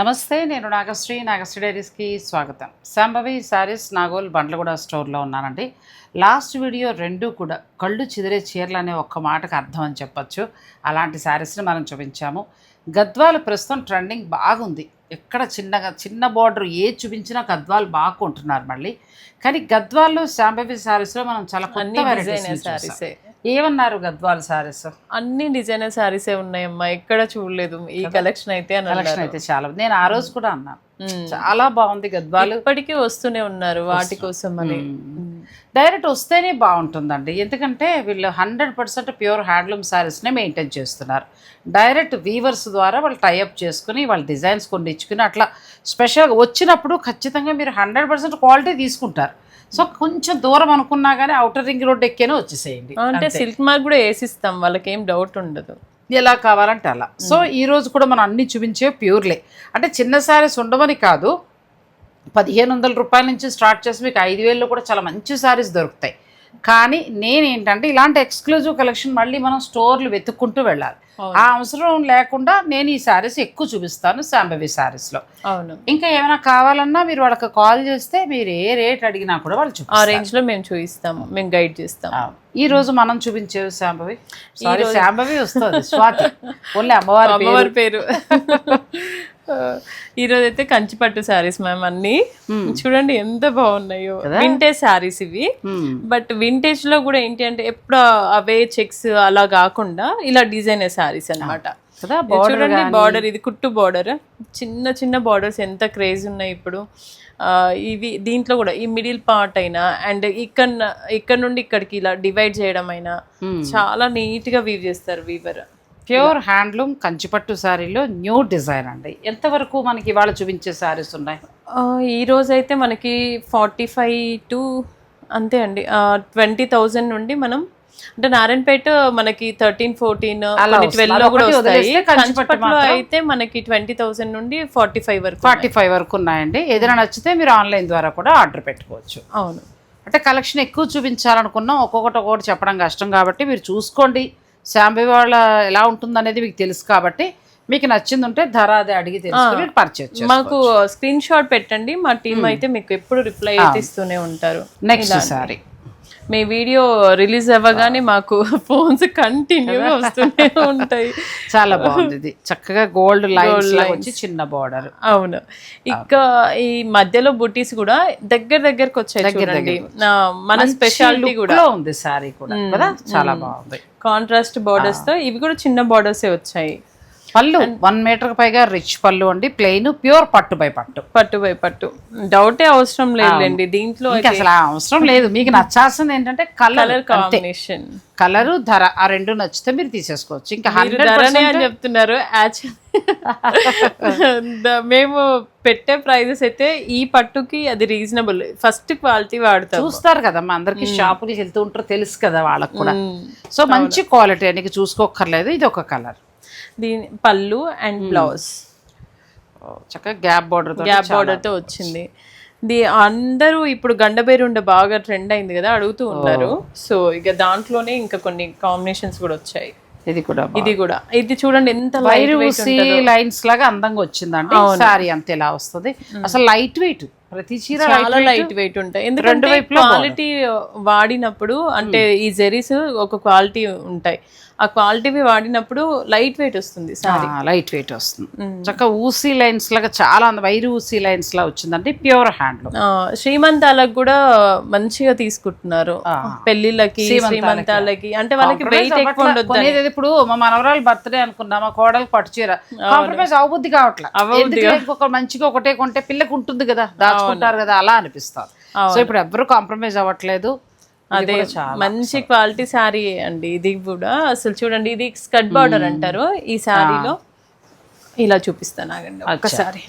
నమస్తే, నేను నాగశ్రీ డైరీస్కి స్వాగతం. శాంభవి శారీస్ నాగోల్ బండ్లగూడ స్టోర్లో ఉన్నానండి. లాస్ట్ వీడియో రెండు కూడా కళ్ళు చెదిరే చీరలు అనే ఒక్క మాటకు అర్థం అని చెప్పచ్చు. అలాంటి శారీస్ని మనం చూపించాము. గద్వాలు ప్రస్తుతం ట్రెండింగ్ బాగుంది. ఎక్కడ చిన్న బార్డర్ చూపించినా గద్వాలు బాగా కొంటున్నారు మళ్ళీ. కానీ గద్వాల్లో శాంభవి శారీస్లో మనం చాలా కొత్త వెరైటీస్. ఏమన్నారు గద్వాల్ శారీస్? అన్ని డిజైనర్ శారీసే ఉన్నాయమ్మా, ఎక్కడ చూడలేదు ఈ కలెక్షన్ అయితే. కలెక్షన్ అయితే చాలా, నేను ఆ రోజు కూడా అన్నాను చాలా బాగుంది గద్వాలు. ఇప్పటికీ వస్తూనే ఉన్నారు వాటి కోసం అని. డైరెక్ట్ వస్తేనే బాగుంటుందండి, ఎందుకంటే వీళ్ళు 100% ప్యూర్ హ్యాండ్లూమ్ శారీస్నే మెయింటైన్ చేస్తున్నారు. డైరెక్ట్ వీవర్స్ ద్వారా వాళ్ళు టైఅప్ చేసుకుని వాళ్ళ డిజైన్స్ కొన్ని ఇచ్చుకుని అట్లా స్పెషల్గా వచ్చినప్పుడు ఖచ్చితంగా మీరు 100% క్వాలిటీ తీసుకుంటారు. సో కొంచెం దూరం అనుకున్నా కానీ అవుటర్ రింగ్ రోడ్ ఎక్కేనే వచ్చేసేయండి. అంటే సిల్క్ మార్క్ కూడా వేసిస్తాం, వాళ్ళకి ఏం డౌట్ ఉండదు, ఎలా కావాలంటే అలా. సో ఈరోజు కూడా మనం అన్ని చూపించే ప్యూర్లే. అంటే చిన్న శారీస్ ఉండవని కాదు, 1500 రూపాయల నుంచి స్టార్ట్ చేసి మీకు 5000లో కూడా చాలా మంచి శారీస్ దొరుకుతాయి. కానీ నేనేంటంటే ఇలాంటి ఎక్స్క్లూజివ్ కలెక్షన్ మళ్ళీ మనం స్టోర్లు వెతుక్కుంటూ వెళ్ళాలి. ఆ అవసరం లేకుండా నేను ఈ శారీస్ ఎక్కువ చూపిస్తాను శాంభవి శారీస్లో. అవును, ఇంకా ఏమైనా కావాలన్నా మీరు వాళ్ళకి కాల్ చేస్తే మీరు ఏ రేట్ అడిగినా కూడా వాళ్ళు ఆ రేంజ్లో మేము చూపిస్తాము, మేము గైడ్ చేస్తాం. ఈ రోజు మనం చూపించేవి శాంభవి, శాంభవి వస్తుంది స్వాతి, ఓన్లీ అమ్మవారి పేరు. ఈరోజు అయితే కంచిపట్టు శారీస్ మ్యామ్, అన్ని చూడండి ఎంత బాగున్నాయో. వింటేజ్ శారీస్ ఇవి, బట్ వింటేజ్ లో కూడా ఏంటి అంటే ఎప్పుడు అవే చెక్స్ అలా కాకుండా ఇలా డిజైనర్ శారీస్ అన్నమాట. చూడండి బార్డర్, ఇది కుట్టు బార్డర్, చిన్న చిన్న బార్డర్స్ ఎంత క్రేజ్ ఉన్నాయి ఇప్పుడు. ఇవి దీంట్లో కూడా ఈ మిడిల్ పార్ట్ అయినా అండ్ ఇక్కడ నుండి ఇక్కడికి ఇలా డివైడ్ చేయడం అయినా చాలా నీట్ గా వీవ్ చేస్తారు వీవర్. ప్యూర్ హ్యాండ్లూమ్ కంచిపట్టు శారీలో న్యూ డిజైన్ అండి. ఎంతవరకు మనకి ఇవాళ చూపించే శారీస్ ఉన్నాయి? ఈ రోజు అయితే మనకి 45 to అంతే అండి, 20,000 నుండి మనం, అంటే నారాయణపేట మనకి 13, 14, 12 కూడా వస్తాయి. కంచిపట్టులో అయితే మనకి 20,000 నుండి 45 వరకు ఉన్నాయండి. ఏదైనా నచ్చితే మీరు ఆన్లైన్ ద్వారా కూడా ఆర్డర్ పెట్టుకోవచ్చు. అవును, అంటే కలెక్షన్ ఎక్కువ చూపించాలనుకున్నాం, ఒక్కొక్కటి చెప్పడం కష్టం కాబట్టి మీరు చూసుకోండి. శాంభవి వాళ్ళ ఎలా ఉంటుందనేది మీకు తెలుసు కాబట్టి మీకు నచ్చింది ఉంటే ధర అది అడిగి తెలుసుకుని పర్చేజ్ మాకు స్క్రీన్ షాట్ పెట్టండి, మా టీం అయితే మీకు ఎప్పుడు రిప్లై అయితే ఇస్తూనే ఉంటారు. నెక్స్ట్ సారీ మీ వీడియో రిలీజ్ అవ్వగానే మాకు ఫోన్స్ కంటిన్యూగా వస్తూనే ఉంటాయి. చాలా బాగుంది ఇది, చక్కగా గోల్డ్ లైన్స్ వచ్చి చిన్న బార్డర్. అవును, ఇంకా ఈ మధ్యలో బుటీస్ కూడా దగ్గరకు వచ్చాయి చూడండి. మన స్పెషాలిటీ కూడా ఉంది సారీ కూడా కదా, చాలా బాగుంది. కాంట్రాస్ట్ బార్డర్స్ తో ఇవి కూడా చిన్న బార్డర్సే వచ్చాయి. పళ్ళు 1 మీటర్ పైగా రిచ్ పళ్ళు అండి, ప్లెయిన్ ప్యూర్ పట్టు బై పట్టు. డౌటే అవసరం లేదండి దీంట్లో, అసలు అవసరం లేదు. మీకు నచ్చాల్సింది ఏంటంటే కలర్ కాంబినేషన్, కలరు ధర, ఆ రెండు నచ్చితే మీరు తీసేసుకోవచ్చు. ఇంకా 100% అని చెప్తున్నారు. మేము పెట్టే ప్రైజెస్ అయితే ఈ పట్టుకి అది రీజనబుల్. ఫస్ట్ క్వాలిటీ వాడతారు, చూస్తారు కదమ్మా, అందరికి షాపుకి వెళ్తూ ఉంటారు తెలుసు కదా వాళ్ళకు కూడా. సో మంచి క్వాలిటీ అని చూసుకోక్కర్లేదు. ఇది ఒక కలర్, దీని పళ్ళు అండ్ బ్లౌజ్ చక్కగా గ్యాప్ బార్డర్ తో వచ్చింది. అందరూ ఇప్పుడు గండబేరుండ బాగా ట్రెండ్ అయింది కదా, అడుగుతూ ఉన్నారు. సో ఇక దాంట్లోనే ఇంకా కొన్ని కాంబినేషన్స్ కూడా వచ్చాయి. ఇది చూడండి ఎంత లైన్స్ లాగా అందంగా వచ్చిందండి. సారీ అంత ఎలా వస్తుంది, అసలు లైట్ వెయిట్, ప్రతి చీర చాలా లైట్ వెయిట్ ఉంటాయి. ఎందుకంటే క్వాలిటీ వాడినప్పుడు, అంటే ఈ జెరీస్ ఒక క్వాలిటీ ఉంటాయి, ఆ క్వాలిటీవి వాడినప్పుడు లైట్ వెయిట్ వస్తుంది సారీ, లైట్ వెయిట్ వస్తుంది. చక్కగా ఊసీ లైన్స్ లాగా చాలా వైరు ఊసీ లైన్స్ లా వచ్చిందండి, ప్యూర్ హ్యాండ్. శ్రీమంతాలకు కూడా మంచిగా తీసుకుంటున్నారు, పెళ్లిళ్ళకి శ్రీమంతాలకి. అంటే వాళ్ళకి వెయిట్ ఎక్కువ ఉండదు. ఇప్పుడు మా మనవరాలు బర్త్డే అనుకున్నా, మా కోడలు పట్టు చీర కాంప్రమైజ్ అవబుద్ధి కావట్లేదు. ఇంకొక మంచిగా ఒకటే కొంటే పిల్లకి ఉంటుంది కదా, దాచుకుంటారు కదా, అలా అనిపిస్తారు. సో ఇప్పుడు ఎవరు కాంప్రమైజ్ అవ్వట్లేదు. అదే మంచి క్వాలిటీ శారీ అండి ఇది కూడా. అసలు చూడండి, ఇది స్కర్ట్ బార్డర్ అంటారు. ఈ శారీలో ఇలా చూపిస్తాను ఆగండి ఒక్కసారి.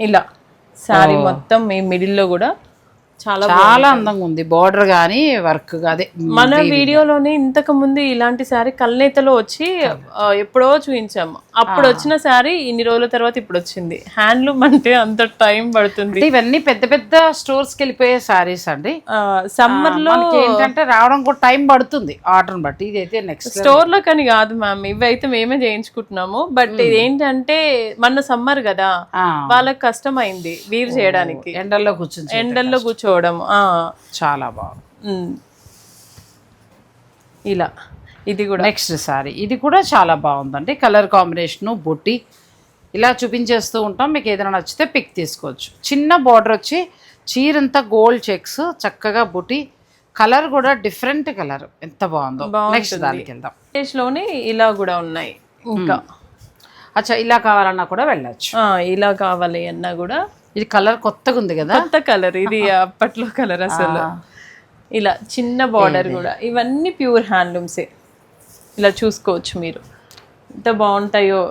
ఇలా శారీ మొత్తం ఈ మిడిల్లో కూడా చాలా అందంగా ఉంది. బోర్డర్ గానీ వర్క్ అదే మన వీడియోలోనే ఇంతకు ముందు ఇలాంటి శారీ కల్నేతలో వచ్చి ఎప్పుడో చూపించాము. అప్పుడు వచ్చిన శారీ ఇన్ని రోజుల తర్వాత ఇప్పుడు వచ్చింది. హ్యాండ్లూమ్ అంటే అంత టైం పడుతుంది. ఇవన్నీ పెద్ద పెద్ద స్టోర్స్ కి వెళ్ళిపోయే శారీస్ అండి. సమ్మర్ లో ఏంటంటే రావడం కూడా టైం పడుతుంది ఆర్డర్ బట్టి. ఇది అయితే నెక్స్ట్ స్టోర్ లో కానీ కాదు మ్యామ్, ఇవి అయితే మేమే చేయించుకుంటున్నాము. బట్ ఇది ఏంటంటే మన సమ్మర్ కదా, వాళ్ళకి కష్టం అయింది వీవ్ చేయడానికి. ఎండల్లో కూర్చోవడం చాలా బాగుంది. ఇలా ఇది కూడా నెక్స్ట్ సారీ, ఇది కూడా చాలా బాగుందండి. కలర్ కాంబినేషను బొట్టి ఇలా చూపించేస్తూ ఉంటాం. మీకు ఏదైనా నచ్చితే పిక్ తీసుకోవచ్చు. చిన్న బార్డర్ వచ్చి చీరంతా గోల్డ్ చెక్స్, చక్కగా బొట్టి, కలర్ కూడా డిఫరెంట్ కలర్, ఎంత బాగుందో. నెక్స్ట్ దానికి వెళ్దాం. లోనే ఇలా కూడా ఉన్నాయి. ఇంకా అచ్చా, ఇలా కావాలన్నా కూడా వెళ్ళచ్చు. ఇలా కావాలి అన్నా కూడా. ఇది కలర్ కొత్తగా ఉంది కదా, కొత్త కలర్ ఇది, అప్పట్లో కలర్ అసలు. ఇలా చిన్న బార్డర్ కూడా, ఇవన్నీ ప్యూర్ హ్యాండ్లూమ్సే. ఇలా చూసుకోవచ్చు మీరు, ఎంత బాగుంటాయో.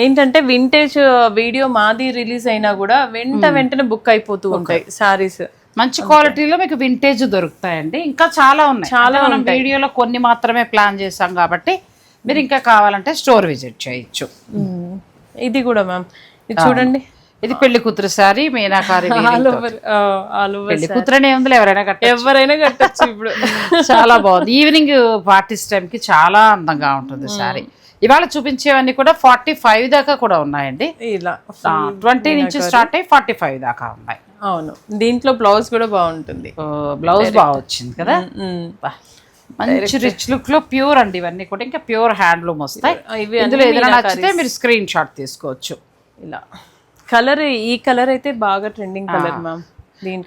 ఏంటంటే వింటేజ్ వీడియో మాది రిలీజ్ అయినా కూడా వెంటనే బుక్ అయిపోతూ ఉంటాయి సారీస్. మంచి క్వాలిటీలో మీకు వింటేజ్ దొరుకుతాయండి. ఇంకా చాలా ఉన్నాయి. చాలా మనం వీడియోలో కొన్ని మాత్రమే ప్లాన్ చేసాం కాబట్టి మీరు ఇంకా కావాలంటే స్టోర్ విజిట్ చేయొచ్చు. ఇది కూడా మ్యామ్, ఇది చూడండి. ఇది పెళ్లి కూతురు సారీ, మీనాకారి. పెళ్లి కూతురనే ఉంది, ఎవరైనా కట్టచ్చు ఇప్పుడు. చాలా బాగుంది. ఈవినింగ్ పార్టీస్ టైం కి చాలా అందంగా ఉంటుంది సారీ. ఇవాళ చూపించేవన్నీ కూడా 45 దాకా కూడా ఉన్నాయండి. ఇలా 20 నుంచి స్టార్ట్ అయ్యి 45 దాకా ఉన్నాయి. అవును, దీంట్లో బ్లౌజ్ కూడా బాగుంటుంది. బ్లౌజ్ బాగా వచ్చింది కదా, మంచి రిచ్ లుక్ లో. ప్యూర్ అండి ఇవన్నీ కూడా, ఇంకా ప్యూర్ హ్యాండ్లూమ్ వస్తాయి. ఇందులో ఏదైనా నచ్చితే మీరు స్క్రీన్ షాట్ తీసుకోవచ్చు. ఇలా కలర్, ఈ కలర్ అయితే బాగా ట్రెండింగ్ కలర్ మ్యామ్.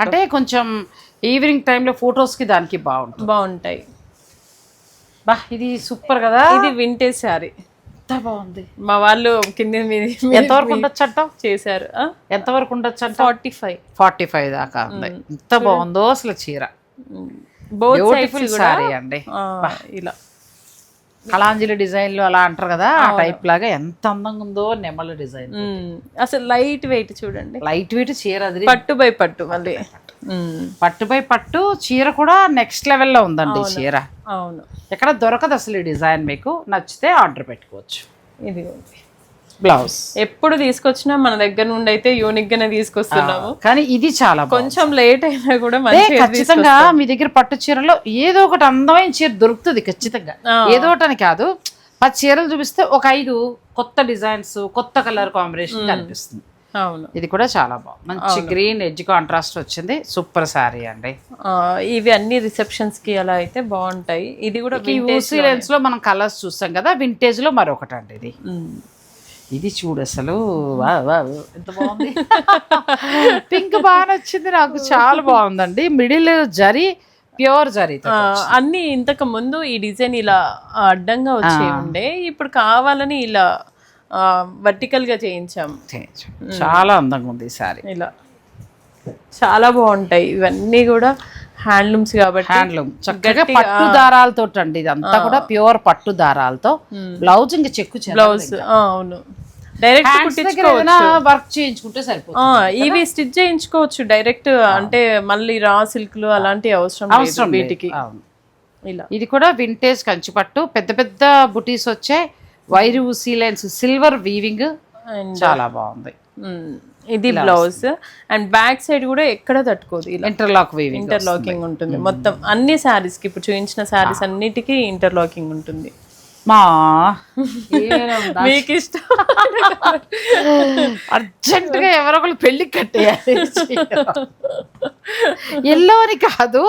అంటే కొంచెం ఈవినింగ్ టైంలో ఫొటోస్ కి దానికి బాగుంటాయి. ఇది సూపర్ కదా. ఇది వింటేజ్ శారీ, ఎంత బాగుంది. మా వాళ్ళు కింద ఎంతవరకు ఉండొచ్చు అంట చేశారు. ఎంతవరకు ఉండొచ్చు అంట? 45 దాకా ఉంది. ఎంత బాగుందో అసలు చీర. బ్యూటిఫుల్ సారీ అండి. ఇలా కళాంజలి డిజైన్ లో అలా అంటారు కదా, ఆ టైప్ లాగా ఎంత అందంగా ఉందో. నెమల డిజైన్ అసలు లైట్ వెయిట్ చూడండి, లైట్ వెయిట్ చీర. అది పట్టు బై పట్టు, మళ్ళీ పట్టు బై పట్టు చీర కూడా నెక్స్ట్ లెవెల్లో ఉందండి చీర. అవును, ఎక్కడ దొరకదు అసలు ఈ డిజైన్. మీకు నచ్చితే ఆర్డర్ పెట్టుకోవచ్చు. ఇది బ్లౌజ్ ఎప్పుడు తీసుకొచ్చినా మన దగ్గర నుండి అయితే యూనిక్ గానే తీసుకొస్తున్నాము. కానీ ఇది చాలా కొంచెం లేట్ అయినా కూడా ఖచ్చితంగా మీ దగ్గర పట్టు చీరలో ఏదో ఒకటి అందమైన చీర దొరుకుతుంది ఖచ్చితంగా. ఏదో ఒకటని కాదు, 10 చీరలు చూపిస్తే ఒక 5 కొత్త డిజైన్స్, కొత్త కలర్ కాంబినేషన్ కనిపిస్తుంది. అవును, ఇది కూడా చాలా బాగుంది. మంచి గ్రీన్ ఎడ్జ్ కాంట్రాస్ట్ వచ్చింది. సూపర్ సారీ అండి. ఇవి అన్ని రిసెప్షన్స్ కి అలా అయితే బాగుంటాయి. ఇది కూడా లెన్స్ లో మనం కలర్స్ చూస్తాం కదా, వింటేజ్ లో మరొకటి అండి ఇది. ఇది చూడు అసలు, ఎంత బాగుంది. పింక్ బాగా నచ్చింది నాకు, చాలా బాగుందండి. Middle zari, pure zari. అన్ని ఇంతకు ముందు ఈ డిజైన్ ఇలా అడ్డంగా వచ్చే ఉండే, ఇప్పుడు కావాలని ఇలా వర్టికల్ గా చేయించాము. చాలా అందంగా ఉంది ఈ సారీ. ఇలా చాలా బాగుంటాయి. ఇవన్నీ కూడా హ్యాండ్లూమ్స్ కాబట్టి, హ్యాండ్లూమ్ చక్కగా పట్టు దారాలతో అండి. ఇదంతా కూడా ప్యూర్ పట్టు దారాలతో. బ్లౌజ్ ఇంకా చెక్కు బ్లౌజ్. అవును, డైరెక్ట్ వర్క్ చేయించుకుంటే సరిపోతుంది. ఇవి స్టిచ్ చేయించుకోవచ్చు డైరెక్ట్. అంటే మళ్ళీ రా సిల్క్లు అలాంటి అవసరం వీటికి. ఇలా ఇది కూడా వింటేజ్ కంచి పట్టు, పెద్ద పెద్ద బుటీస్ వచ్చాయి. వైర్ ఊసీ లైన్స్, సిల్వర్ వీవింగ్, చాలా బాగుంది. ఇది బ్లౌజ్. అండ్ బ్యాక్ సైడ్ కూడా ఎక్కడ తట్టుకోదు, ఇంటర్లాకింగ్ ఉంటుంది మొత్తం అన్ని శారీస్ కి. ఇప్పుడు చూపించిన శారీస్ అన్నిటికీ ఇంటర్లాకింగ్ ఉంటుంది. మీకు ఇష్టం అర్జెంట్ గా ఎవరొకరు పెళ్లి కట్టేయాలి. ఎల్లో అని కాదు,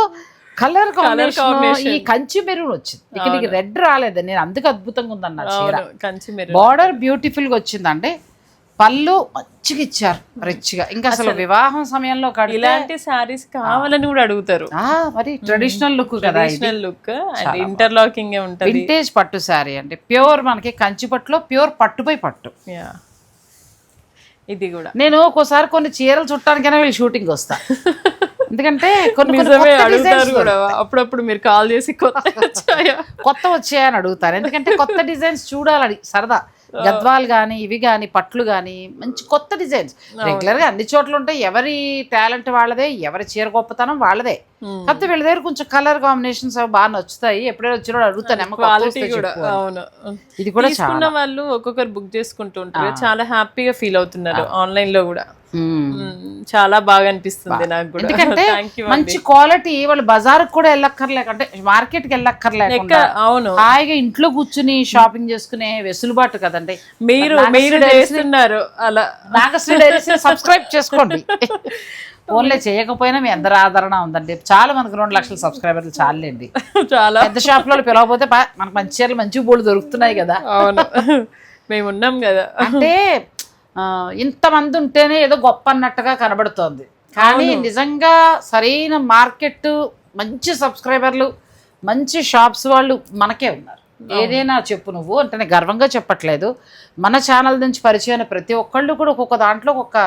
కలర్ కాంబినేషన్. ఈ కంచి మెరూన్ వచ్చింది, ఇక్కడ రెడ్ రాలేదు. నేను అందుకు అద్భుతంగా ఉందన్న చీర. బార్డర్ బ్యూటిఫుల్ గా వచ్చిందండి. పళ్ళు మంచిగా ఇచ్చారు, రిచ్ గా. ఇంకా అసలు వివాహం సమయంలో ఇలాంటి సారీస్ కావాలని కూడా అడుగుతారు. మరి ట్రెడిషనల్ లుక్ కదా, లుక్. ఇంటర్లాకింగ్ ఉంటుంది. వింటేజ్ పట్టు సారీ అండి, ప్యూర్. మనకి కంచి పట్టులో ప్యూర్ పట్టుపై పట్టు. ఇది కూడా నేను ఒక్కోసారి కొన్ని చీరలు చుట్టానికైనా వీళ్ళు షూటింగ్ వస్తా. ఎందుకంటే అప్పుడప్పుడు మీరు కాల్ చేసి కొత్త వచ్చాయని అడుగుతారు. ఎందుకంటే కొత్త డిజైన్స్ చూడాలని సరదా. గద్వాల్ కానీ ఇవి కానీ పట్లు కానీ మంచి కొత్త డిజైన్స్ రెగ్యులర్గా అన్ని చోట్ల ఉంటాయి. ఎవరి టాలెంట్ వాళ్ళదే, ఎవరి చీర గొప్పతనం వాళ్ళదే. కాకపోతే వీళ్ళ దగ్గర కొంచెం కలర్ కాంబినేషన్స్ అవి బాగా నచ్చుతాయి. ఎప్పుడైనా వచ్చిన అడుగుతాను. క్వాలిటీ కూడా అవును. ఇది కూడా తీసుకున్న వాళ్ళు ఒక్కొక్కరు బుక్ చేసుకుంటుంటారు, చాలా హ్యాపీగా ఫీల్ అవుతున్నారు ఆన్లైన్ లో కూడా. చాలా బాగా అనిపిస్తుంది నాకు కూడా. ఎందుకంటే మంచి క్వాలిటీ వాళ్ళు బజార్ కూడా వెళ్ళక్కర్లేకంటే మార్కెట్ కి వెళ్ళక్కర్లేక అవును, హాయిగా ఇంట్లో కూర్చుని షాపింగ్ చేసుకునే వెసులుబాటు కదండి. మీరు చేస్తున్నారు అలా. నాగశ్రీ డైరీస్ సబ్స్క్రైబ్ చేసుకోండి. ఫోన్లే చేయకపోయినా మీ అందరి ఆదరణ ఉందండి. చాలా మనకు 2 లక్షల సబ్స్క్రైబర్లు చాలండి. చాలా పెద్ద షాప్ లో పిలవకపోతే మనకు మంచి చీరలు మంచి బోళ్ళు దొరుకుతున్నాయి కదా. అవును, మేము ఉన్నాం కదా. అంటే ఇంతమంది ఉంటేనే ఏదో గొప్ప అన్నట్టుగా కనబడుతోంది. కానీ నిజంగా సరైన మార్కెట్, మంచి సబ్స్క్రైబర్లు, మంచి షాప్స్ వాళ్ళు మనకే ఉన్నారు. ఏదైనా చెప్పు నువ్వు అంటే నేను గర్వంగా చెప్పట్లేదు. మన ఛానల్ నుంచి పరిచయం ప్రతి ఒక్కళ్ళు కూడా ఒక్కొక్క దాంట్లో ఒక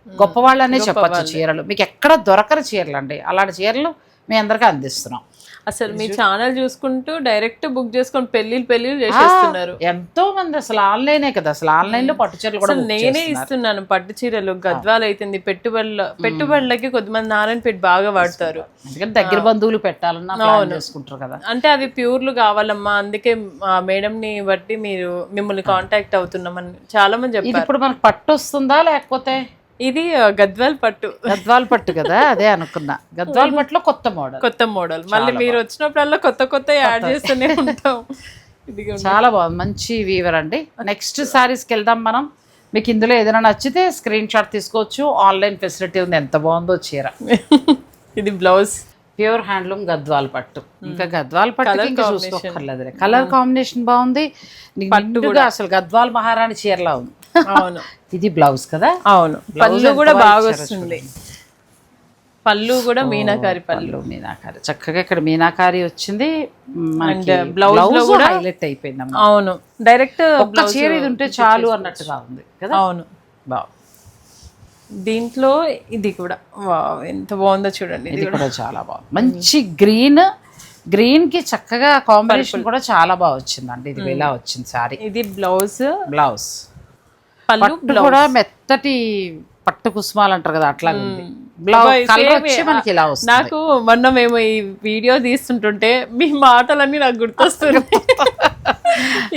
గొప్ప వాళ్ళనే చెప్పచ్చు. చీరలు మీకు ఎక్కడ దొరకని చీరలు అండి. అలాంటి చీరలు మీ అందరికీ అందిస్తున్నాం. అసలు మీ ఛానల్ చూసుకుంటూ డైరెక్ట్ బుక్ చేసుకొని పెళ్లిళ్ళు చేసేస్తున్నారు ఎంతో మంది. అసలు ఆన్లైనే కదా, అసలు ఆన్లైన్ లో పట్టు చీరలు కూడా నేనే ఇస్తున్నాను. పట్టు చీరలు గద్వాలు అవుతుంది. పెట్టుబడులకి కొద్దిమంది నారాయణపేట బాగా వాడతారు. ఎందుకంటే దగ్గర బంధువులు పెట్టాలన్నా చేసుకుంటారు కదా. అంటే అవి ప్యూర్లు కావాలమ్మా, అందుకే మేడం ని బట్టి మిమ్మల్ని కాంటాక్ట్ అవుతున్నామని చాలా మంది చెప్పారు. ఇప్పుడు మనకు పట్టు వస్తుందా లేకపోతే? ఇది గద్వాల్ పట్టు కదా, అదే అనుకున్నా. గద్వాల్ పట్టులో కొత్త మోడల్ మళ్ళీ మీరు వచ్చినప్పుడల్లా కొత్త యాడ్ చేస్తూనే ఉంటాం. ఇది చాలా బాగుంది, మంచి వీవర్ అండి. నెక్స్ట్ సారీస్కి వెళ్దాం మనం. మీకు ఇందులో ఏదైనా నచ్చితే స్క్రీన్ షాట్ తీసుకోవచ్చు. ఆన్లైన్ ఫెసిలిటీ ఉంది. ఎంత బాగుందో చీర. ఇది బ్లౌజ్ ప్యూర్ హ్యాండ్లూమ్ గద్వాల్ పట్టు. ఇంకా గద్వాల్ పట్టు ఇంకా చూసుకోకర్లేదు. కలర్ కాంబినేషన్ బాగుంది. పట్టు కూడా అసలు గద్వాల్ మహారాణి చీరలా ఉంది. అవును, ఇది బ్లౌజ్ కదా. అవును, పళ్ళు కూడా బాగా వస్తుంది. పళ్ళు కూడా మీనాకారి చక్కగా ఇక్కడ మీనాకారి వచ్చింది. బ్లౌజ్ లో కూడా హైలైట్ అయిపోయింది. అవును, డైరెక్ట్ ఒక్క చీర ఇది ఉంటే చాలు అన్నట్టుగా ఉంది కదా. అవును, దీంట్లో ఇది కూడా ఎంత బాగుందో చూడండి. ఇది కూడా చాలా బాగుంది. మంచి గ్రీన్ కి చక్కగా కాంబినేషన్ కూడా చాలా బాగా వచ్చిందండి. ఇది ఇలా వచ్చింది సారీ. ఇది బ్లౌజ్ పట్టు కూడా మెత్తటి పట్టు కుసుమాలు అంటారు కదా, అట్లా ఉంది. బ్లౌజ్ మనకి ఇలా వస్తుంది. నాకు మొన్న మేము ఈ వీడియో తీస్తుంటుంటే మీ మాటలన్నీ నాకు గుర్తొస్తున్నాయి.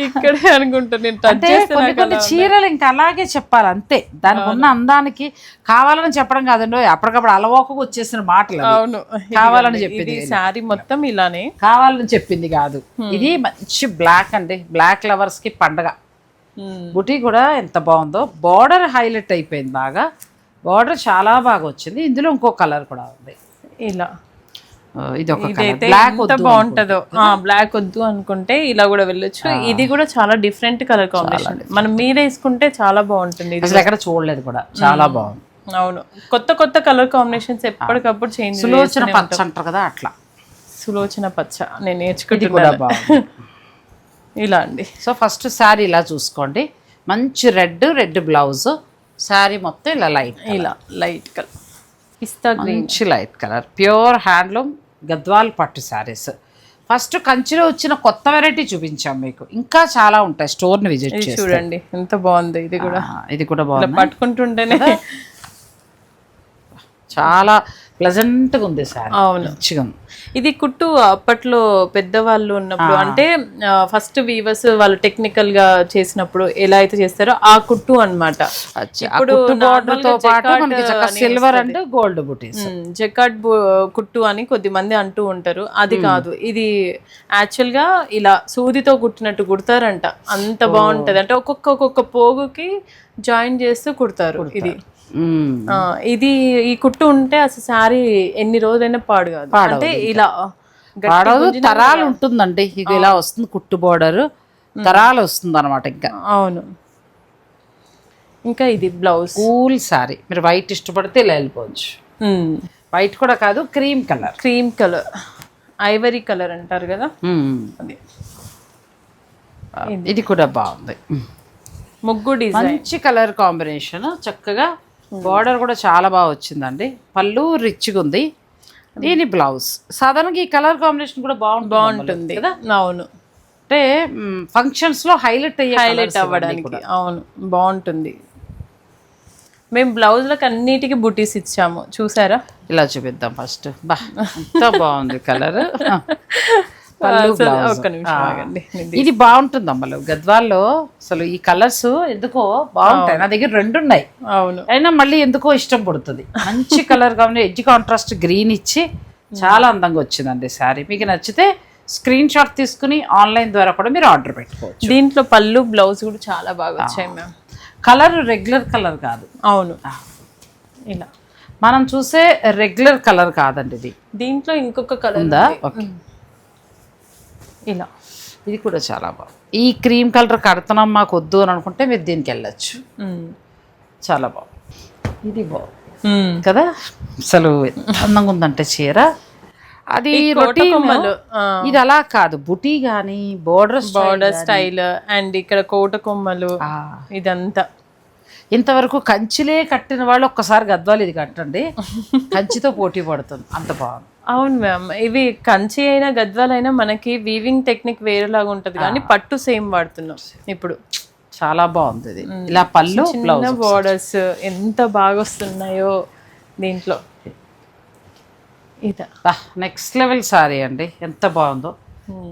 ఇక్కడే అనుకుంటున్నాను. కొన్ని చీరలు ఇంకా అలాగే చెప్పాలి అంతే. దానికి ఉన్న అందానికి కావాలని చెప్పడం కాదండి, అప్పటికప్పుడు అలవోకగా వచ్చేసిన మాటలు. అవును, కావాలని చెప్పింది. శారీ మొత్తం ఇలానే కావాలని చెప్పింది కాదు. ఇది మంచి బ్లాక్ అండి. బ్లాక్ లవర్స్ కి పండగ. బుటీ కూడా ఎంత బాగుందో. బార్డర్ హైలైట్ అయిపోయింది బాగా. బార్డర్ చాలా బాగా వచ్చింది. ఇందులో ఇంకో కలర్ కూడా ఉంది. ఇలా ఇది ఒక ఎంత బాగుంటుందో. బ్లాక్ వద్దు అనుకుంటే ఇలా కూడా వెళ్ళొచ్చు. ఇది కూడా చాలా డిఫరెంట్ కలర్ కాంబినేషన్. మనం మీద వేసుకుంటే చాలా బాగుంటుంది. అసలు ఎక్కడ చూడలేదు కూడా, చాలా బాగుంది. అవును, కొత్త కలర్ కాంబినేషన్స్ ఎప్పటికప్పుడు చేంజ్. సులోచన పచ్చ అంటారు కదా, అట్లా సులోచన పచ్చ నేను నేర్చుకుంటున్నా. ఇలా అండి. సో ఫస్ట్ శారీ ఇలా చూసుకోండి. మంచి రెడ్ బ్లౌజ్. శారీ మొత్తం ఇలా లైట్ కలర్ పిస్తా గ్రీన్, మంచి light colour. Pure handloom Gadwal పట్టు శారీస్. ఫస్ట్ కంచిలో వచ్చిన కొత్త వెరైటీ చూపించాం మీకు. ఇంకా చాలా ఉంటాయి. స్టోర్ ని విజిట్ చేసి చూడండి ఎంత బాగుంది. ఇది కూడా బాగుంది. పట్టుకుంటుంటేనే చాలా ప్లెజెంట్గా ఉంది సారీ. అవును, మంచిగా ఉంది. ఇది కుట్టు అప్పట్లో పెద్దవాళ్ళు ఉన్నప్పుడు, అంటే ఫస్ట్ వీవర్స్ వాళ్ళు టెక్నికల్ గా చేసినప్పుడు ఎలా అయితే చేస్తారో ఆ కుట్టు అన్నమాట. ఇప్పుడు సిల్వర్ అండ్ గోల్డ్ బుటీస్, జకాట్ కుట్టు అని కొద్దిమంది అంటూ ఉంటారు. అది కాదు, ఇది యాక్చువల్ గా ఇలా సూదితో కుట్టినట్టు కుడతారంట. అంత బాగుంటది. అంటే ఒక్కొక్క పోగుకి జాయిన్ చేస్తూ కుడతారు. ఇది ఈ కుట్టు ఉంటే అసలు శారీ ఎన్ని రోజులైనా పాడు కాదు. అంటే ఇలా తరాలు ఉంటుందండి. ఇది ఇలా వస్తుంది కుట్టు బోర్డర్, తరాలు వస్తుంది అనమాట. ఇంకా అవును. ఇంకా ఇది బ్లౌజ్ కూల్ సారీ. మీరు వైట్ ఇష్టపడితే ఇలా వెళ్ళిపోవచ్చు. వైట్ కూడా కాదు, క్రీమ్ కలర్, ఐవరీ కలర్ అంటారు కదా. ఇది కూడా బాగుంది. ముగ్గు డిజైన్, మంచి కలర్ కాంబినేషన్. చక్కగా బార్డర్ కూడా చాలా బాగా వచ్చిందండి. పళ్ళు రిచ్గా ఉంది. దీని బ్లౌజ్ సాధారణంగా ఈ కలర్ కాంబినేషన్ కూడా బాగుంటుంది కదా. అవును, అంటే ఫంక్షన్స్లో హైలైట్ అవ్వడానికి అవును బాగుంటుంది. మేము బ్లౌజ్లకు అన్నిటికీ బుటీస్ ఇచ్చాము చూసారా. ఇలా చూపిద్దాం ఫస్ట్. బా ఎంత బాగుంది కలర్. ఒక్క నిమిషం ఆగండి. ఇది బాగుంటుంది అమ్మలు గద్వాల్లో అసలు ఈ కలర్స్ ఎందుకో బాగుంటాయి. నా దగ్గర 2 ఉన్నాయి. అవును, అయినా మళ్ళీ ఎందుకో ఇష్టం పడుతుంది. మంచి కలర్ కావాలి, ఎడ్జ్ కాంట్రాస్ట్ గ్రీన్ ఇచ్చి చాలా అందంగా వచ్చిందండి శారీ. మీకు నచ్చితే స్క్రీన్ షాట్ తీసుకుని ఆన్లైన్ ద్వారా కూడా మీరు ఆర్డర్ పెట్టుకోవచ్చు. దీంట్లో పళ్ళు బ్లౌజ్ కూడా చాలా బాగా వచ్చాయి మ్యామ్. కలర్ రెగ్యులర్ కలర్ కాదు. అవును, ఇలా మనం చూసే రెగ్యులర్ కలర్ కాదండి ఇది. దీంట్లో ఇంకొక కలర్ ఉందా? ఓకే, ఇలా ఇది కూడా చాలా బాగుంది. ఈ క్రీమ్ కలర్ కడుతున్నాం మాకు వద్దు అని అనుకుంటే మీరు దీనికి వెళ్ళచ్చు. చాలా బాగుంది. ఇది బాగుంది కదా, అసలు అందంగా ఉందంటే చీర. అది కొమ్మలు, ఇది అలా కాదు, బుటీ గానీ బోర్డర్ స్టైల్ అండ్ ఇక్కడ కోట కొమ్మలు ఇదంతా. ఇంతవరకు కంచిలే కట్టిన వాళ్ళు ఒక్కసారి గద్వాలు ఇది కట్టండి, కంచితో పోటీ పడుతుంది, అంత బాగుంది. అవును మ్యామ్, ఇవి కంచి అయినా గద్వాలైనా మనకి వీవింగ్ టెక్నిక్ వేరేలాగా ఉంటది కానీ పట్టు సేమ్ వాడుతున్నాం ఇప్పుడు. చాలా బాగుంది ఇది. ఇలా పళ్ళు బ్లౌజ్ బోర్డర్స్ ఎంత బాగా వస్తున్నాయో దీంట్లో. ఇదా నెక్స్ట్ లెవెల్ సారీ అండి, ఎంత బాగుందో.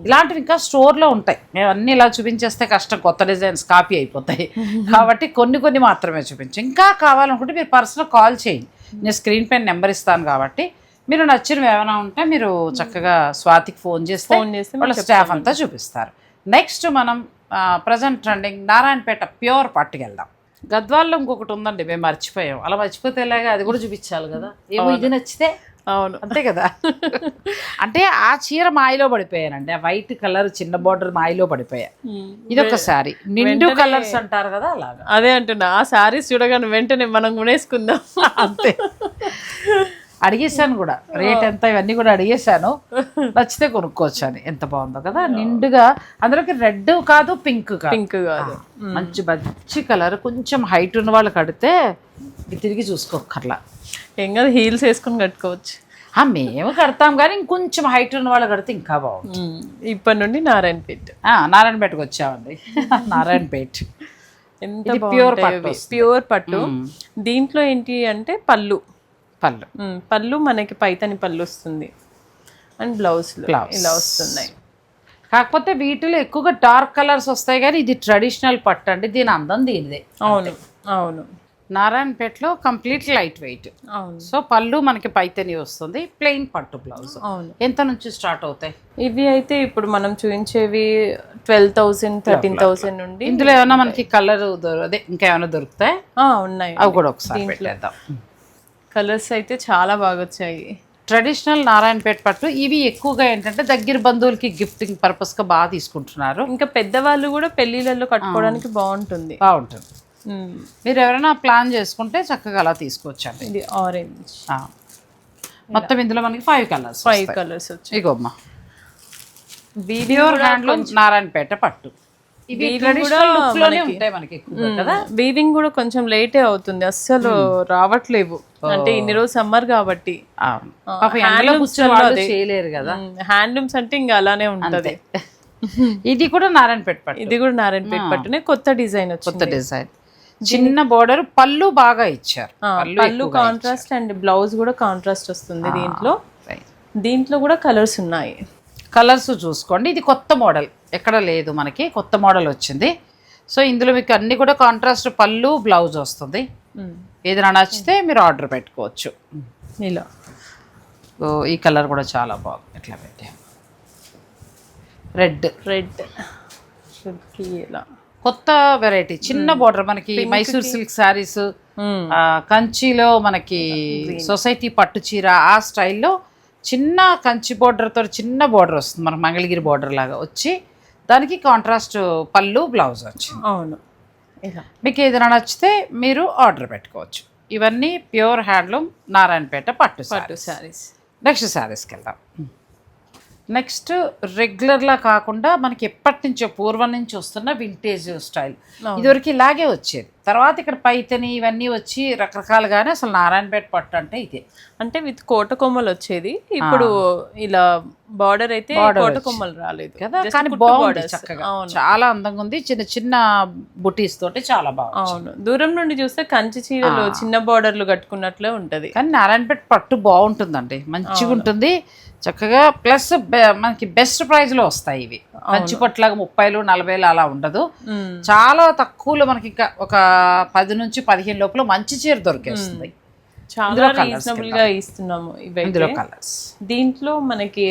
ఇలాంటివి ఇంకా స్టోర్లో ఉంటాయి. మేము అన్ని ఇలా చూపించేస్తే కష్టం, కొత్త డిజైన్స్ కాపీ అయిపోతాయి. కాబట్టి కొన్ని మాత్రమే చూపించు. ఇంకా కావాలనుకుంటే మీరు పర్సనల్ కాల్ చేయండి, నేను స్క్రీన్ పైన నెంబర్ ఇస్తాను. కాబట్టి మీరు నచ్చినవి ఏమైనా ఉంటే మీరు చక్కగా స్వాతికి ఫోన్ చేస్తే వాళ్ళ స్టాఫ్ అంతా చూపిస్తారు. నెక్స్ట్ మనం ప్రజెంట్ ట్రెండింగ్ నారాయణపేట ప్యూర్ పట్టుకు వెళ్దాం. గద్వాల్లో ఇంకొకటి ఉందండి, మేము మర్చిపోయాం. అలా మర్చిపోతే ఎలాగా, అది కూడా చూపించాలి కదా. ఏమో ఇది నచ్చితే అవును అంతే కదా. అంటే ఆ చీర మాయలో పడిపోయానండి, ఆ వైట్ కలర్ చిన్న బార్డర్ మాయలో పడిపోయా. ఇదొక శారీ నిండు కలర్స్ అంటారు కదా, అలాగా. అదే అంటున్నా, ఆ శారీస్ చూడగానే వెంటనే మనం కొనేసుకుందాం అంతే. అడిగేసాను కూడా రేట్ ఎంత, ఇవన్నీ కూడా అడిగేసాను. నచ్చితే కొనుక్కోవచ్చు అని. ఎంత బాగుందో కదా, నిండుగా. అందులోకి రెడ్ కాదు, పింక్ కాదు, మంచి కలర్. కొంచెం హైట్ ఉన్న వాళ్ళు కడితే తిరిగి చూసుకోకర్లా. ఏం కాదు, హీల్స్ వేసుకొని కట్టుకోవచ్చు. మేము కడతాం కానీ ఇంకొంచెం హైట్ ఉన్న వాళ్ళు కడితే ఇంకా బాగుంది. ఇప్పటి నుండి నారాయణపేటకు వచ్చామండి. నారాయణపేట ఎంత ప్యూర్ పట్టు. దీంట్లో ఏంటి అంటే పళ్ళు మనకి పైతని పళ్ళు వస్తుంది అండ్ బ్లౌజ్ ఇలా వస్తున్నాయి. కాకపోతే వీటిలో ఎక్కువగా డార్క్ కలర్స్ వస్తాయి కానీ ఇది ట్రెడిషనల్ పట్టు అండి, దీని అందం దీనిదే. అవును నారాయణపేటలో కంప్లీట్ లైట్ వెయిట్. సో పళ్ళు మనకి పైతని వస్తుంది, ప్లెయిన్ పట్టు బ్లౌజ్. ఎంత నుంచి స్టార్ట్ అవుతాయి ఇవి? అయితే ఇప్పుడు మనం చూపించేవి 12,000 13,000 నుండి. ఇందులో ఏమైనా మనకి కలర్ అదే ఇంకా ఏమైనా దొరుకుతాయి? ఉన్నాయి, అవి కూడా ఒకసారి పెట్టేద్దాం. కలర్స్ అయితే చాలా బాగా వచ్చాయి. ట్రెడిషనల్ నారాయణపేట పట్టు ఇవి ఎక్కువగా ఏంటంటే దగ్గర బంధువులకి గిఫ్టింగ్ పర్పస్ గా బాగా తీసుకుంటున్నారు. ఇంకా పెద్దవాళ్ళు కూడా పెళ్లిళ్ళలో కట్టుకోవడానికి బాగుంటుంది. మీరు ఎవరైనా ప్లాన్ చేసుకుంటే చక్కగా అలా తీసుకోవచ్చండి. ఇది ఆరెంజ్ మొత్తం ఇందులో మనకి 5 కలర్స్ వచ్చాయి. ఇగోమ్మా, ప్యూర్ హ్యాండ్లూమ్ నారాయణపేట పట్టు. వీవింగ్ కూడా కొంచెం లేటే అవుతుంది, అస్సలు రావట్లేవు. అంటే ఇన్ని రోజు సమ్మర్ కాబట్టి చేయలేరు కదా. హ్యాండ్లూమ్స్ అంటే ఇంకా అలానే ఉంటది. ఇది కూడా నారాయణపేట పట్టు. ఇది కూడా నారాయణపేట పట్టునే కొత్త డిజైన్. చిన్న బోర్డర్, పళ్ళు బాగా ఇచ్చారు. పళ్ళు కాంట్రాస్ట్ అండ్ బ్లౌజ్ కూడా కాంట్రాస్ట్ వస్తుంది. దీంట్లో కూడా కలర్స్ ఉన్నాయి. కలర్స్ చూసుకోండి. ఇది కొత్త మోడల్, ఎక్కడ లేదు మనకి, కొత్త మోడల్ వచ్చింది. సో ఇందులో మీకు అన్ని కూడా కాంట్రాస్ట్ పళ్ళు బ్లౌజ్ వస్తుంది. ఏదైనా నచ్చితే మీరు ఆర్డర్ పెట్టుకోవచ్చు. ఇలా ఈ కలర్ కూడా చాలా బాగుంది. ఎట్లా పెట్టా రెడ్ ఇలా కొత్త వెరైటీ చిన్న బోర్డర్ మనకి మైసూర్ సిల్క్ శారీస్, కంచిలో మనకి సొసైటీ పట్టు చీర ఆ స్టైల్లో చిన్న కంచి బోర్డర్తో చిన్న బోర్డర్ వస్తుంది మనకు, మంగళగిరి బోర్డర్ లాగా వచ్చి దానికి కాంట్రాస్ట్ పళ్ళు బ్లౌజ్ వచ్చింది. అవును, మీకు ఏదైనా నచ్చితే మీరు ఆర్డర్ పెట్టుకోవచ్చు. ఇవన్నీ ప్యూర్ హ్యాండ్లూమ్ నారాయణపేట పట్టు శారీస్. నెక్స్ట్ శారీస్కి వెళ్దాం. నెక్స్ట్ రెగ్యులర్లా కాకుండా మనకి ఎప్పటి నుంచో పూర్వం నుంచి వస్తున్న వింటేజ్ స్టైల్. ఇదివరకు ఇలాగే వచ్చేది, తర్వాత ఇక్కడ పైతని ఇవన్నీ వచ్చి రకరకాలుగానే. అసలు నారాయణపేట పట్టు అంటే ఇదే, అంటే విత్ కోట కొమ్మలు వచ్చేది. ఇప్పుడు ఇలా బార్డర్ అయితే కోట కొమ్మలు రాలేదు కదా, కానీ బాగుంది చక్కగా, చాలా అందంగా ఉంది. చిన్న చిన్న బుటీస్ తోటి చాలా బాగుంది. అవును, దూరం నుండి చూస్తే కంచి చీరలు చిన్న బార్డర్లు కట్టుకున్నట్లే ఉంటది, కానీ నారాయణపేట పట్టు బాగుంటుందండి, మంచిగా ఉంటుంది చక్కగా. ప్లస్ మనకి బెస్ట్ ప్రైస్ లో వస్తాయి ఇవి. కంచి పట్టులాగా 30,000 40,000 అలా ఉండదు, చాలా తక్కువలో మనకి ఇంకా ఒక 10 నుంచి 15 లోపల మంచి చీర దొరికేస్తుంది. చాలా రీజనబుల్ గా ఇస్తున్నాము ఇందులో కలర్స్. దీంట్లో మనకి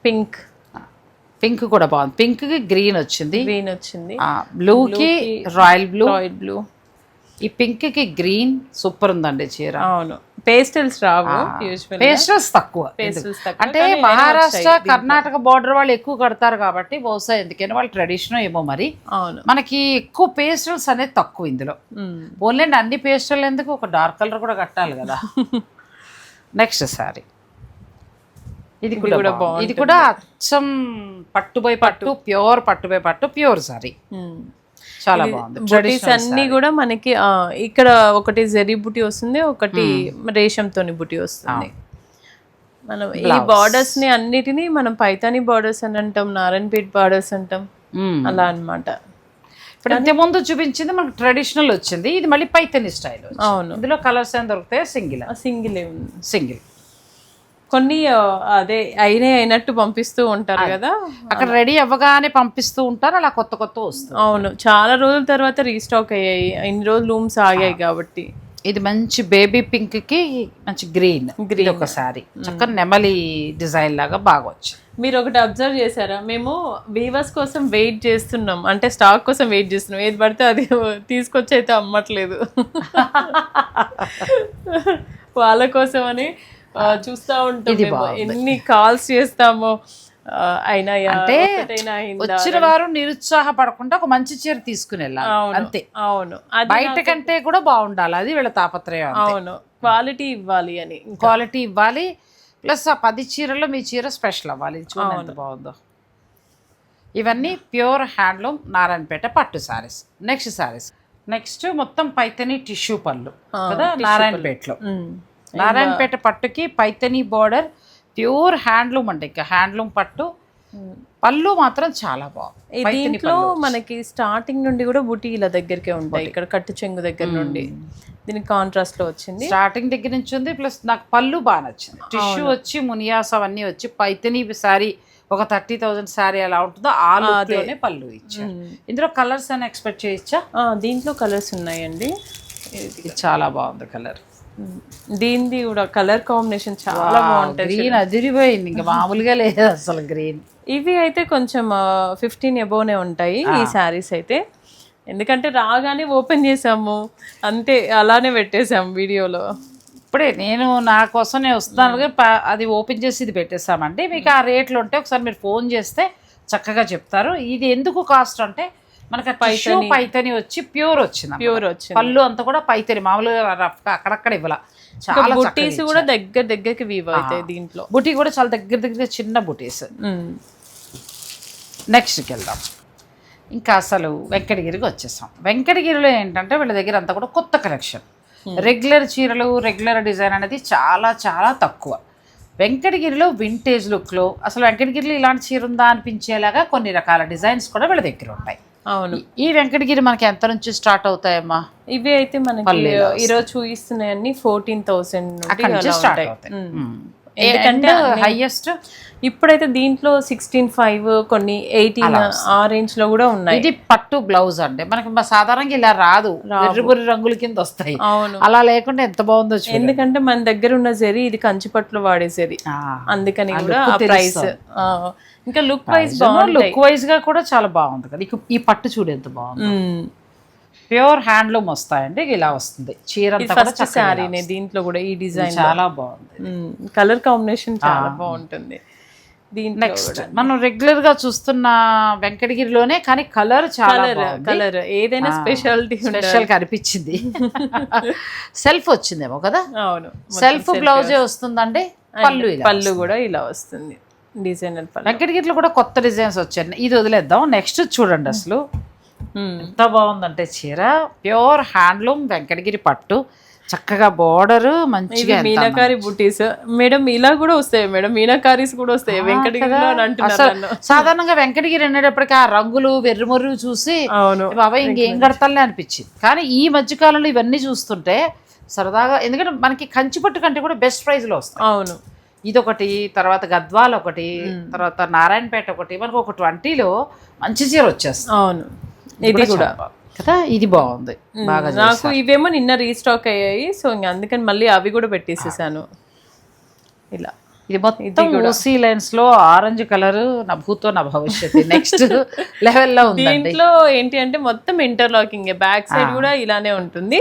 పింక్ కూడా బాగుంది, పింక్ కి గ్రీన్ వచ్చింది, బ్లూ కి రాయల్ బ్లూ, ఈ పింక్ కి గ్రీన్ సూపర్ ఉందండి చీర. అవును, పేస్టల్స్ రావు, పేస్టల్స్ తక్కువ. అంటే మహారాష్ట్ర కర్ణాటక బార్డర్ వాళ్ళు ఎక్కువ కడతారు కాబట్టి బహుశా ఎందుకని వాళ్ళు ట్రెడిషన్ ఏమో మరి. మనకి ఎక్కువ పేస్టల్స్ అనేది తక్కువ ఇందులో. ఓన్లీ అన్ని పేస్టల్ ఎందుకు, ఒక డార్క్ కలర్ కూడా కట్టాలి కదా. నెక్స్ట్ సారీ, ఇది కూడా బాగుంది. ఇది కూడా అచ్చం పట్టుబై పట్టు, ప్యూర్ పట్టుబై పట్టు, ప్యూర్ సారీ, చాలా బాగుంది. బుటీస్ అన్ని కూడా మనకి ఇక్కడ ఒకటి జరీ బుటీ వస్తుంది, ఒకటి రేషంతోని బుటీ వస్తుంది. మనం ఈ బార్డర్స్ ని అన్నిటినీ మనం పైతాని బార్డర్స్ అని అంటాం, నారాయణపేట్ బార్డర్స్ అంటాం, అలా అన్నమాట. ఇప్పుడు ఇంత ముందు చూపించింది మనకు ట్రెడిషనల్ వచ్చింది, ఇది మళ్ళీ పైతాని స్టైల్. అవును, ఇందులో కలర్స్ ఏం దొరుకుతాయి? సింగిల్ కొన్ని అదే అయినట్టు పంపిస్తూ ఉంటారు కదా, అక్కడ రెడీ అవ్వగానే పంపిస్తూ ఉంటారు, అలా కొత్త వస్తుంది. అవును, చాలా రోజుల తర్వాత రీస్టాక్ అయ్యాయి, ఇన్ని రోజులు లూమ్స్ ఆగాయి కాబట్టి. ఇది మంచి బేబీ పింక్ కి మంచి గ్రీన్ ఒక సారీ, చక్కగా నెమలి డిజైన్ లాగా బాగా వచ్చింది. మీరు ఒకటి అబ్జర్వ్ చేశారా, మేము వీవర్స్ కోసం వెయిట్ చేస్తున్నాం, అంటే స్టాక్ కోసం వెయిట్ చేస్తున్నాం, ఏది పడితే అది తీసుకొచ్చి అయితే అమ్మట్లేదు. వాళ్ళ కోసం అని చూస్తా ఉంటాం, ఎన్ని కాల్స్ చేస్తామో. అంటే వచ్చిన వారు నిరుత్సాహపడకుండా ఒక మంచి చీర తీసుకుని వెళ్ళాలి అంతే. అవును, బయట కంటే కూడా బాగుండాలి, అది వీళ్ళ తాపత్రయం. అవును, క్వాలిటీ ఇవ్వాలి అని, క్వాలిటీ ఇవ్వాలి. ప్లస్ ఆ 10 చీరల్లో మీ చీర స్పెషల్ అవ్వాలి. చూడండి ఎంత బాగుందో. ఇవన్నీ ప్యూర్ హ్యాండ్లూమ్ నారాయణపేట పట్టు సారీస్. నెక్స్ట్ మొత్తం పైతని టిష్యూ పళ్ళు కదా నారాయణపేటలో. నారాయణపేట పట్టుకి పైతని బార్డర్, ప్యూర్ హ్యాండ్లూమ్ అంటే ఇంకా హ్యాండ్లూమ్ పట్టు. పళ్ళు మాత్రం చాలా బాగుంది. దీంట్లో మనకి స్టార్టింగ్ నుండి కూడా బుటీ ఇలా దగ్గరకే ఉంటాయి, ఇక్కడ కట్టు చెంగు దగ్గర నుండి. దీనికి కాంట్రాస్ట్ లో వచ్చింది, స్టార్టింగ్ దగ్గర నుంచి ఉంది. ప్లస్ నాకు పళ్ళు బాగా నచ్చింది, టిష్యూ వచ్చి మునియాస్ అవన్నీ వచ్చి పైతని సారీ ఒక 30,000 సారీ ఎలా ఉంటుందో ఆ లోనే పళ్ళు ఇచ్చారు. ఇందులో కలర్స్ అని ఎక్స్పెక్ట్ చేయొచ్చా? దీంట్లో కలర్స్ ఉన్నాయండి, ఇది చాలా బాగుంది కలర్. దీనిది కూడా కలర్ కాంబినేషన్ చాలా బాగుంటుంది, గ్రీన్ అదిరిపోయింది, ఇంకా మామూలుగా లేదు అసలు గ్రీన్. ఇవి అయితే కొంచెం 15 అబోవ్నే ఉంటాయి ఈ శారీస్ అయితే, ఎందుకంటే రాగానే ఓపెన్ చేసాము అంతే, అలానే పెట్టేసాము వీడియోలో. ఇప్పుడే నేను నా కోసం నేను వస్తున్నాను, అది ఓపెన్ చేసి ఇది పెట్టేసామండి. మీకు ఆ రేట్లు ఉంటే ఒకసారి మీరు ఫోన్ చేస్తే చక్కగా చెప్తారు. ఇది ఎందుకు కాస్ట్ అంటే మనకి పైతని వచ్చి ప్యూర్ వచ్చింది, పళ్ళు అంతా కూడా పైతని, మామూలుగా రఫ్గా అక్కడక్కడ ఇవ్వాల. చాలా బుటీస్ కూడా దగ్గరికి వీవ్ అవుతాయి దీంట్లో, బుటీ కూడా చాలా దగ్గర చిన్న బుటీస్. నెక్స్ట్కి వెళ్దాం. ఇంకా అసలు వెంకటగిరికి వచ్చేసాం. వెంకటగిరిలో ఏంటంటే వీళ్ళ దగ్గర అంతా కూడా కొత్త కలెక్షన్, రెగ్యులర్ చీరలు, రెగ్యులర్ డిజైన్ అనేది చాలా చాలా తక్కువ. వెంకటగిరిలో వింటేజ్ లుక్లో అసలు వెంకటగిరిలో ఇలాంటి చీర ఉందా అనిపించేలాగా కొన్ని రకాల డిజైన్స్ కూడా వీళ్ళ దగ్గర ఉంటాయి. అవును, ఈ వెంకటగిరి మనకి ఎంత నుంచి స్టార్ట్ అవుతాయమ్మా? ఇవి అయితే మనకి ఈరోజు చూపిస్తున్నాయన్ని 14,000 నుంచి స్టార్ట్ అవుతాయి. ఎందుకంటే హైయెస్ట్ ఇప్పుడైతే దీంట్లో 16,500 కొన్ని 18 ఆ రేంజ్ లో కూడా ఉన్నాయి. ఇది పట్టు బ్లౌజ్ అంటే మనకి సాధారణంగా ఇలా రాదు, ఎర్రబుర్రి రంగుల కింద వస్తాయి. అవును, అలా లేకుండా ఎంత బాగుందో. ఎందుకంటే మన దగ్గర ఉన్న జరీ ఇది కంచి పట్టులో వాడే జరీ, అందుకని కూడా ఆ ప్రైస్. ఇంకా లుక్ వైజ్ బాగుంది, లుక్ వైజ్ గా కూడా చాలా బాగుంది కదా. ఈ పట్టు చూడు ఎంత బాగుంది, ప్యూర్ హ్యాండ్లూమ్ వస్తాయండి. ఇలా వస్తుంది చీర అంతా శారీనే. దీంట్లో కూడా ఈ డిజైన్ చాలా బాగుంది, కలర్ కాంబినేషన్ చాలా బాగుంటుంది. నెక్స్ట్ మనం రెగ్యులర్ గా చూస్తున్న వెంకటగిరిలోనే కానీ కలర్ చాలా కలర్ ఏదైనా స్పెషల్ కనిపించింది. సెల్ఫ్ వచ్చిందేమో కదా. అవును, సెల్ఫ్ బ్లౌజే వస్తుందండి. పళ్ళు కూడా ఇలా వస్తుంది. డిజైనర్ పళ్ళు. వెంకటగిరిలో కూడా కొత్త డిజైన్స్ వచ్చాయి. ఇది వదిలేద్దాం. నెక్స్ట్ చూడండి, అసలు ఎంత బాగుందంటే చీర ప్యూర్ హ్యాండ్లూమ్ వెంకటగిరి పట్టు, చక్కగా బోర్డర్ మంచిగా. మీనాకారి బుటీస్ మేడం ఇలా కూడా వస్తాయి మేడం, మీనాకారీస్ కూడా వస్తాయి వెంకటగిరిలో అని అంటున్నారు. సాధారణంగా వెంకటగిరి అనేటప్పటికి ఆ రంగులు వెర్రిమొర్రు చూసి అవును బాబాయ్ ఇంకేం కడతాలే అనిపించింది. కానీ ఈ మధ్యకాలంలో ఇవన్నీ చూస్తుంటే సరదాగా, ఎందుకంటే మనకి కంచిపట్టు కంటే కూడా బెస్ట్ ప్రైస్ లో వస్తాయి. అవును, ఇదొకటి, తర్వాత గద్వాల్ ఒకటి, తర్వాత నారాయణపేట ఒకటి, మనకు ఒక 20లో మంచి చీర వచ్చేస్తుంది. అవును, ఇది కూడా కదా, ఇది బాగుంది బాగా. నాకు ఇవేమో నిన్న రీస్టాక్ అయ్యాయి, సో ఇంకా అందుకని మళ్ళీ అవి కూడా పెట్టేసేసాను. ఇలా ఇది మొత్తం ఊసీ లైన్స్ లో ఆరెంజ్ కలర్, నా భూతో నా భవిష్యత్ నెక్స్ట్ లెవెల్లో ఉంది. దీంట్లో ఏంటి అంటే మొత్తం ఇంటర్లాకింగ్, బ్యాక్ సైడ్ కూడా ఇలానే ఉంటుంది.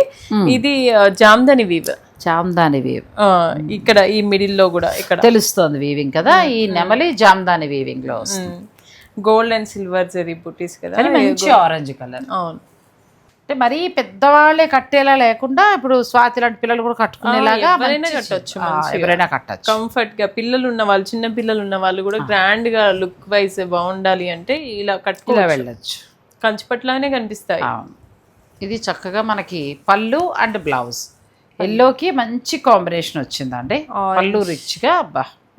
ఇది జామ్దాని వీవ్, జామ్దాని వీవ్ ఇక్కడ ఈ మిడిల్ లో కూడా ఇక్కడ తెలుస్తుంది వీవింగ్ కదా. ఈ నెమలి జామ్దాని వీవింగ్ లో వస్తుంది. గోల్డ్ అండ్ సిల్వర్ జరీ బుటీస్ కదా, మంచి ఆరెంజ్ కలర్. అవును, అంటే మరీ పెద్దవాళ్ళే కట్టేలా లేకుండా ఇప్పుడు స్వాతి లాంటి పిల్లలు కూడా కట్టుకునేలాగా ఎవరైనా కట్టొచ్చు, ఎవరైనా కట్టచ్చు కంఫర్ట్ గా. పిల్లలు ఉన్న వాళ్ళు, చిన్న పిల్లలు ఉన్న వాళ్ళు కూడా గ్రాండ్ గా లుక్ వైజ్ బాగుండాలి అంటే ఇలా కట్టుకుని వెళ్ళచ్చు. కంచిపట్లానే కనిపిస్తాయి. ఇది చక్కగా మనకి పళ్ళు అండ్ బ్లౌజ్ ఎల్లోకి మంచి కాంబినేషన్ వచ్చిందండి. పళ్ళు రిచ్ గా,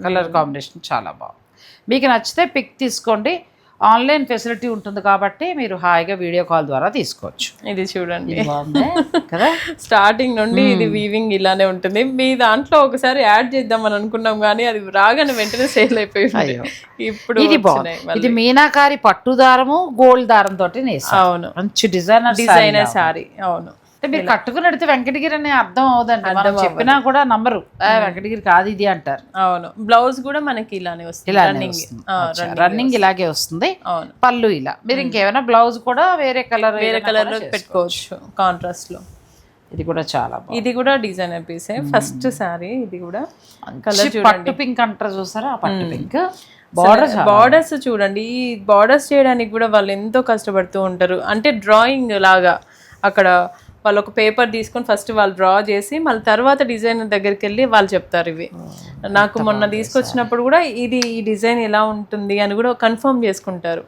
కలర్ కాంబినేషన్ చాలా బాగుంది. మీకు నచ్చితే పిక్ తీసుకోండి. ఆన్లైన్ ఫెసిలిటీ ఉంటుంది కాబట్టి మీరు హాయిగా వీడియో కాల్ ద్వారా తీసుకోవచ్చు. ఇది చూడండి కదా, స్టార్టింగ్ నుండి ఇది వీవింగ్ ఇలానే ఉంటుంది. మీ దాంట్లో ఒకసారి యాడ్ చేద్దామని అనుకున్నాం కానీ అది రాగానే వెంటనే సేల్ అయిపోయింది. ఇప్పుడు ఇది బాగుంది. ఇది మీనాకారి పట్టు దారము గోల్డ్ దారం తోటి నేసారు. అవును, మంచి డిజైనర్ సారీ. అవును, అంటే మీరు కట్టుకుని అడితే వెంకటగిరి అనే అర్థం అవుదండి. మనం చెప్పినా కూడా నంబరు వెంకటగిరి కాదు ఇది అంటారు. అవును, బ్లౌజ్ కూడా మనకి ఇలానే వస్తుంది, రన్నింగ్ ఇలాగే వస్తుంది. పళ్ళు ఇలా. మీరు ఇంకేమైనా బ్లౌజ్ కూడా వేరే కలర్ లో పెట్టుకోవచ్చు కాంట్రాస్ట్ లో. ఇది కూడా చాలా బాగుంది. ఇది కూడా డిజైనర్ పీసే. ఫస్ట్ సారీ ఇది కూడా కలర్ పట్టు పింక్ అంటారు చూసారా, ఆ పట్టు పింక్. బార్డర్స్ చూడండి, ఈ బార్డర్స్ చేయడానికి కూడా వాళ్ళు ఎంతో కష్టపడుతూ ఉంటారు. అంటే డ్రాయింగ్ లాగా అక్కడ వాళ్ళు ఒక పేపర్ తీసుకొని ఫస్ట్ వాళ్ళు డ్రా చేసి మళ్ళీ తర్వాత డిజైనర్ దగ్గరికి వెళ్ళి వాళ్ళు చెప్తారు. ఇవి నాకు మొన్న తీసుకొచ్చినప్పుడు కూడా ఇది ఈ డిజైన్ ఎలా ఉంటుంది అని కూడా కన్ఫర్మ్ చేసుకుంటారు.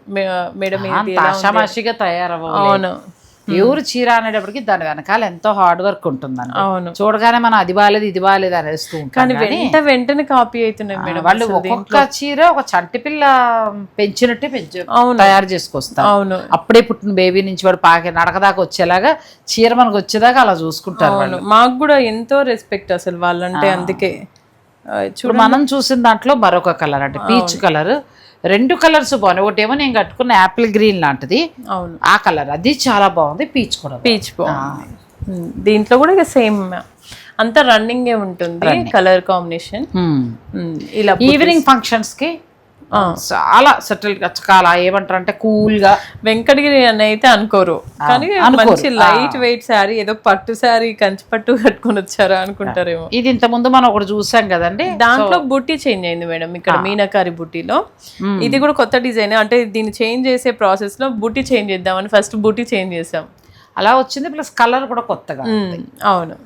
మేడం ఇది ఆషామాషిగా తయారవ్వాలి. అవును, ఎవరు చీర అనేటప్పటికి దాని వెనకాల ఎంతో హార్డ్ వర్క్ ఉంటుందండి. అవును, చూడగానే మనం అది బాలేదు ఇది బాలేదు అనేస్తూ కానీ వెంటనే కాపీ అవుతున్నాయి మేడం. వాళ్ళు ఒక్కొక్క చీర ఒక చంటి పిల్ల పెంచినట్టే తయారు చేసుకొస్తారు. అవును, అప్పుడే పుట్టిన బేబీ నుంచి వాడు నడకదాకా వచ్చేలాగా చీర మనకు వచ్చేదాకా అలా చూసుకుంటారు వాళ్ళు. మాకు కూడా ఎంతో రెస్పెక్ట్ అసలు వాళ్ళంటే. అందుకే ఇప్పుడు మనం చూసిన దాంట్లో మరొక కలర్ అంటే పీచ్ కలర్. 2 కలర్స్ బాగున్నాయి. ఒకటేమో నేను కట్టుకున్న యాపిల్ గ్రీన్ లాంటిది, అవును ఆ కలర్, అది చాలా బాగుంది. పీచ్ కూడా బాగుంది. దీంట్లో కూడా ఇక సేమ్ అంతా రన్నింగ్ ఏ ఉంటుంది కలర్ కాంబినేషన్. ఇలా ఈవినింగ్ ఫంక్షన్స్ కి చాలా సెటిల్ గా, చాలా ఏమంటారు అంటే కూల్ గా. వెంకటగిరి అని అయితే అనుకోరు, కానీ మంచి లైట్ వెయిట్ శారీ, ఏదో పట్టు శారీ కంచి పట్టు కట్టుకొని వచ్చారా అనుకుంటారేమో. ఇది ఇంత ముందు మనం ఒకటి చూసాం కదండి, దాంట్లో బుట్టి చేంజ్ అయింది మేడం. ఇక్కడ మీనాకారి బుట్టిలో ఇది కూడా కొత్త డిజైన్. అంటే దీన్ని చేంజ్ చేసే ప్రాసెస్ లో బుట్టి చేంజ్ చేద్దామని ఫస్ట్ బుట్టి చేంజ్ చేసాం, అలా వచ్చింది. ప్లస్ కలర్ కూడా కొత్తగా. అవును,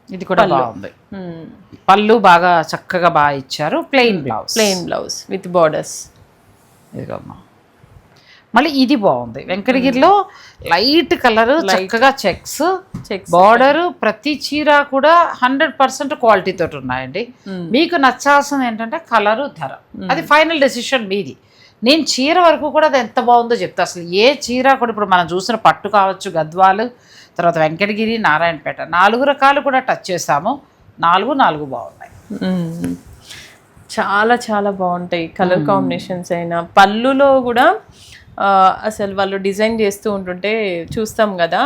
ఇది కూడా బాగుంది. పళ్ళు బాగా చక్కగా బాగా ఇచ్చారు. Plain blouse with borders. ఇదిగోమ్మా, మళ్ళీ ఇది బాగుంది. వెంకటగిరిలో లైట్ కలర్, చక్కగా చెక్స్ బార్డర్. ప్రతి చీర కూడా 100% క్వాలిటీ తోటి ఉన్నాయండి. మీకు నచ్చాల్సింది ఏంటంటే కలరు, ధర. అది ఫైనల్ డెసిషన్ మీది. నేను చీర వరకు కూడా అది ఎంత బాగుందో చెప్తా. అసలు ఏ చీర కూడా ఇప్పుడు మనం చూసిన పట్టు కావచ్చు, గద్వాలు, తర్వాత వెంకటగిరి, నారాయణపేట 4 రకాలు కూడా టచ్ చేసాము. 4 బాగున్నాయి. చాలా చాలా బాగుంటాయి కలర్ కాంబినేషన్స్ అయినా. పళ్ళులో కూడా అసలు వాళ్ళు డిజైన్ చేస్తూ ఉంటుంటే చూస్తాం కదా,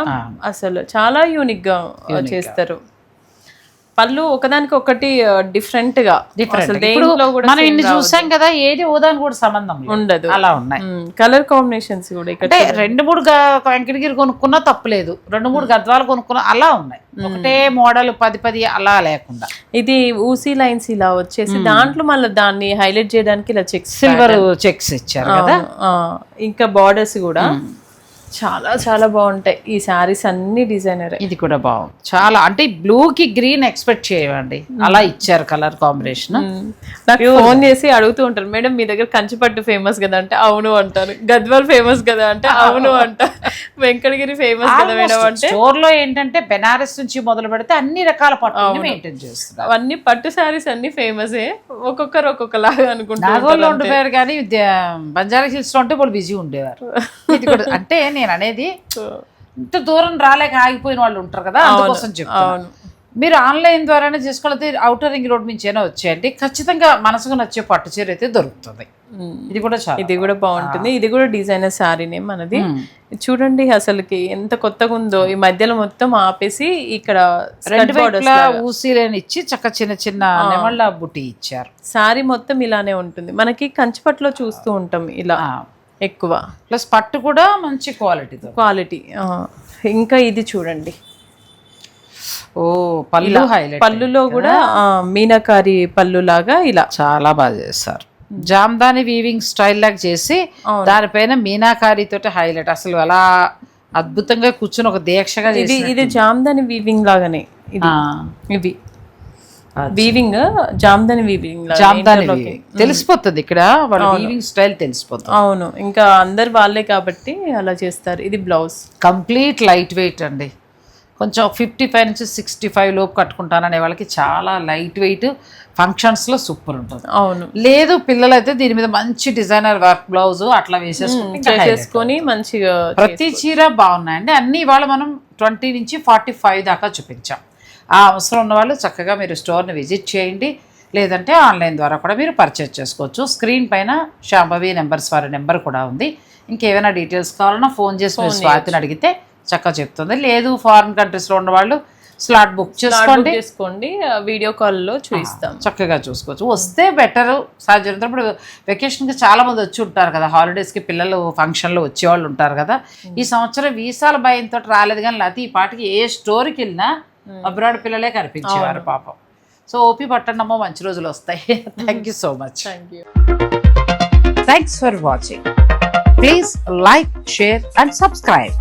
అసలు చాలా యూనిక్గా చేస్తారు. పళ్ళు ఒకదానికి ఒకటి డిఫరెంట్ గా. మనం ఇన్ని చూసాం కదా, ఏది ఓదానికి కూడా సంబంధం ఉండదు, అలా ఉన్నాయి కలర్ కాంబినేషన్స్ కూడా. ఇక్కడ 2-3 వెంకటగిరి కొనుక్కున్నా తప్పులేదు, 2-3 గద్వాలు కొనుక్కున్నా అలా ఉన్నాయి. ఒకటే మోడల్ 10 అలా లేకుండా. ఇది ఊసీ లైన్స్ ఇలా వచ్చేసి దాంట్లో మళ్ళీ దాన్ని హైలైట్ చేయడానికి ఇలా చెక్స్, సిల్వర్ చెక్స్ ఇచ్చారు కదా. ఇంకా బార్డర్స్ కూడా చాలా చాలా బాగుంటాయి ఈ శారీస్ అన్ని డిజైనర్. ఇది కూడా బాగుంది చాలా, అంటే బ్లూకి గ్రీన్ ఎక్స్పెక్ట్ చేయవండి, అలా ఇచ్చారు కలర్ కాంబినేషన్. నాకు ఫోన్ చేసి అడుగుతూ ఉంటారు, మేడం మీ దగ్గర కంచిపట్టు ఫేమస్ కదా అంటే అవును అంటారు, గద్వాల్ ఫేమస్ కదా అంటే అవును అంటారు, వెంకటగిరి ఫేమస్ కదా మేడం అంటే. స్టోర్ లో ఏంటంటే బెనారస్ నుంచి మొదలు పెడితే అన్ని రకాల పట్టు మెయింటైన్ చేస్తున్నారు. అవన్నీ పట్టు శారీస్ అన్ని ఫేమసే, ఒక్కొక్కరు ఒక్కొక్కలాగా అనుకుంటారు. నాగోల్లో ఉండిపోయారు కానీ బంజారా హిల్స్ లో ఉంటే వాళ్ళు బిజీ ఉండేవారు. ఇది కూడా అంటే నేను అనేది ఇంత దూరం రాలేక ఆగిపోయిన వాళ్ళు ఉంటారు కదా, అందుకోసం చెప్తాను. మీరు ఆన్లైన్ ద్వారానే చేసుకోవాలి, అవుటర్ రింగ్ రోడ్ నుంచి అయినా వచ్చేయండి, ఖచ్చితంగా మనసుకు నచ్చే పట్టు చీర అయితే దొరుకుతుంది. ఇది కూడా చాలా, ఇది కూడా బాగుంటుంది. ఇది కూడా డిజైనర్ శారీనే మనది. చూడండి అసలుకి ఎంత కొత్తగా ఉందో. ఈ మధ్యలో మొత్తం ఆపేసి ఇక్కడ ఊసీలని ఇచ్చి చక్క చిన్న చిన్న నెమళ్ళ బుట్టి ఇచ్చారు. శారీ మొత్తం ఇలానే ఉంటుంది. మనకి కంచిపట్టులో చూస్తూ ఉంటాం ఇలా ఎక్కువ, ప్లస్ పట్టు కూడా మంచి క్వాలిటీ. ఇంకా ఇది చూడండి, ఓ పళ్ళు హైలైట్, పళ్ళులో కూడా మీనాకారి పళ్ళు లాగా ఇలా చాలా బాగా చేస్తారు. జామ్దాని వీవింగ్ స్టైల్ లాగా చేసి దానిపైన మీనాకారి తోటి హైలైట్, అసలు అలా అద్భుతంగా కూర్చొని ఒక దీక్షగా. ఇది జామ్దాని వీవింగ్ లాగానే ఇవి వీవింగ్, జామ్దాని వీవింగ్ తెలిసిపోతుంది ఇక్కడ వాళ్ళ వీవింగ్ స్టైల్ తెలిసిపోతుంది. అవును, ఇంకా అందరు వాళ్ళే కాబట్టి అలా చేస్తారు. ఇది బ్లౌజ్ కంప్లీట్ లైట్ వెయిట్ అండి, కొంచెం 55 నుంచి 65 లోపు కట్టుకుంటాననే వాళ్ళకి చాలా లైట్ వెయిట్, ఫంక్షన్స్లో సూపర్ ఉంటుంది. అవును, లేదు పిల్లలు అయితే దీని మీద మంచి డిజైనర్ వర్క్ బ్లౌజ్ అట్లా వేసేసుకొని మంచిగా ప్రతి చీర బాగున్నాయండి. అన్ని ఇవాళ మనం 20 నుంచి 45 దాకా చూపించాం. ఆ అవసరం ఉన్న వాళ్ళు చక్కగా మీరు స్టోర్ని విజిట్ చేయండి, లేదంటే ఆన్లైన్ ద్వారా కూడా మీరు పర్చేజ్ చేసుకోవచ్చు. స్క్రీన్ పైన శాంభవి నెంబర్స్ వారి నెంబర్ కూడా ఉంది. ఇంకేమైనా డీటెయిల్స్ కావాలన్నా ఫోన్ చేసి మీరు స్వాతిని అడిగితే చక్కగా చెప్తుంది. లేదు ఫారిన్ కంట్రీస్లో ఉన్న వాళ్ళు స్లాట్ బుక్ చేసుకోండి, వీడియో కాల్లో చూపిస్తాం, చక్కగా చూసుకోవచ్చు. వస్తే బెటర్. సాధ్యమైనంత ఇప్పుడు వెకేషన్కి చాలా మంది వచ్చి ఉంటారు కదా, హాలిడేస్కి పిల్లలు ఫంక్షన్లో వచ్చేవాళ్ళు ఉంటారు కదా. ఈ సంవత్సరం వీసాల భయంతో రాలేదు, కానీ లేకపోతే ఈ పాటికి ఏ స్టోర్కి వెళ్ళినా అబ్రాడ్ పిల్లలే కనిపించేవారు పాపం. సో ఓపి పట్టణమో మంచి రోజులు వస్తాయి. Thank you so much. Thanks for watching. Please like, share and subscribe.